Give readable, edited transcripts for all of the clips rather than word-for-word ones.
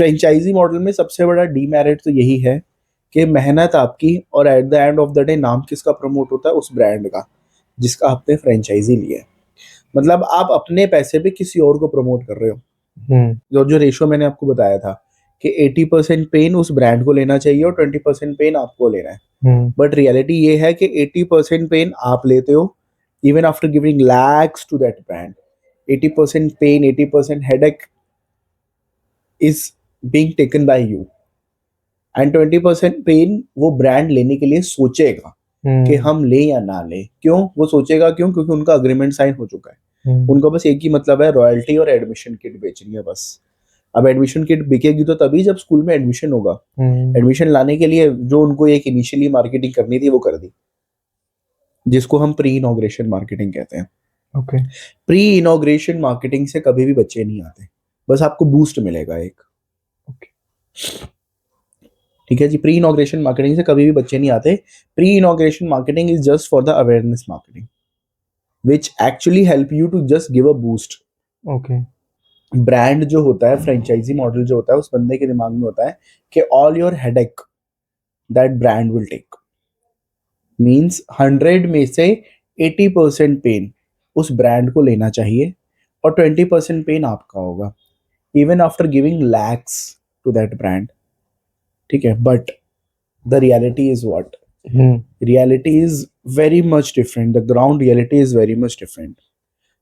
Franchise model में सबसे बड़ा डीमेरिट तो यही है कि मेहनत आपकी, और eight the end of the day नाम किसका प्रमोट होता है? उस ब्रांड का जिसका आपने फ्रेंचाइजी लिया है। मतलब आप अपने पैसे पे किसी और को प्रमोट कर रहे हो। जो रेशियो मैंने आपको बताया था कि 80% पेन उस ब्रांड को लेना चाहिए और 20% पेन आपको लेना है। बट रियलिटी ये है कि 80% पेन आप लेते हो even after giving lakhs to that brand. 80% pain, 80% headache is being taken by you, and 20% pain वो ब्रांड लेने के लिए सोचेगा कि हम ले या ना ले। क्यों वो सोचेगा? क्यों? क्योंकि उनका अग्रीमेंट साइन हो चुका है। उनका बस एक ही मतलब है, रॉयल्टी और एडमिशन किट बेचनी है बस। अब एडमिशन किट बिकेगी तो तभी जब स्कूल में एडमिशन होगा। एडमिशन लाने के लिए जो उनको एक इनिशियली मार्केटिंग करनी थी वो कर दी, जिसको हम प्री इनॉग्रेशन मार्केटिंग कहते हैं। ओके। प्री इनॉग्रेशन मार्केटिंग से कभी भी बच्चे नहीं आते, बस आपको बूस्ट मिलेगा एक। ठीक है जी, प्री इनॉग्रेशन मार्केटिंग से कभी भी बच्चे नहीं आते। Pre inauguration marketing is just for the awareness marketing which actually help you to just give a boost. Okay. Brand जो होता है, फ्रेंचाइजी मॉडल जो होता है, उस बंदे के दिमाग में होता है कि all your headache that brand will take. Means 100 में से 80% पेन उस ब्रांड को लेना चाहिए और 20% पेन आपका होगा, even after giving lakhs to that brand. ठीक है, but the reality is what? Reality is very much different. The ground reality is very much different.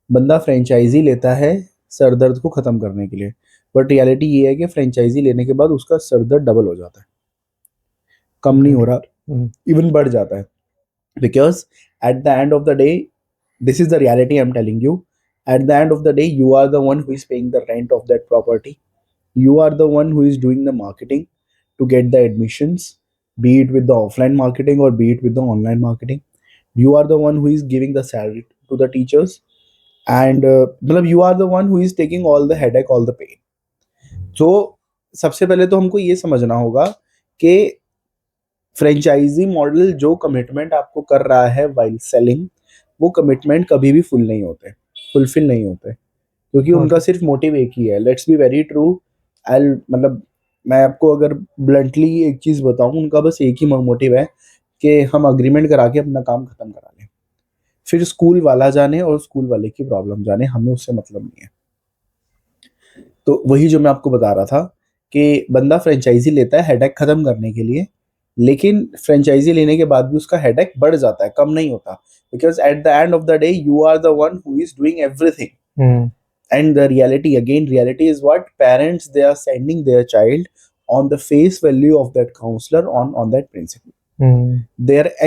बंदा फ्रेंचाइजी लेता है सर दर्द को खत्म करने के लिए, बट रियलिटी ये है कि फ्रेंचाइजी लेने के बाद उसका सर दर्द डबल हो जाता है, कम नहीं हो रहा, इवन बढ़ जाता है। Because at the end of the day, this is the reality I am telling you, at the end of the day you are the one who is paying the rent of that property. You are the one who is doing the marketing to get the admissions, be it with the offline marketing or be it with the online marketing. You are the one who is giving the salary to the teachers, and you are the one who is taking all the headache, all the pain. So सबसे पहले तो हमको ये समझना होगा कि franchise model जो commitment आपको कर रहा है वाइल सेलिंग, वो कमिटमेंट कभी भी फुलफिल नहीं होते, क्योंकि उनका सिर्फ मोटिव एक ही है। Let's be very true. मैं आपको अगर ब्लंटली एक चीज बताऊं, उनका बस एक ही मोटिव है कि हम अग्रीमेंट करा के अपना काम खत्म करा लें, फिर स्कूल वाला जाने और स्कूल वाले की प्रॉब्लम जाने, हमें उससे मतलब नहीं है। तो वही जो मैं आपको बता रहा था कि बंदा फ्रेंचाइजी लेता है हेडेक खत्म करने के लिए, लेकिन फ्रेंचाइजी लेने के बाद भी उसका हेडेक बढ़ जाता है, कम नहीं होता। Because at the end of the day you are the one who is doing everything. And the reality is what? Parents, they are sending their child on the face value of that counselor, on that principle.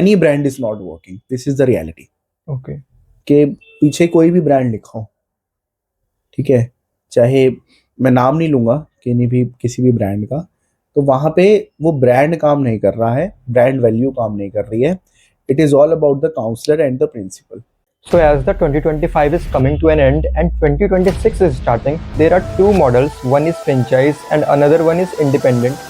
Any brand is not working. This is the reality. Okay. के पीछे कोई भी brand लिखा हो, ठीक है, चाहे मैं नाम नहीं लूंगा किसी भी ब्रांड का, तो वहां पे वो ब्रांड काम नहीं कर रहा है, ब्रांड वैल्यू काम नहीं कर रही है। It is all about the counsellor and the principal. So as the 2025 is coming to an end and 2026 is starting, there are two models. One is franchise and another one is independent.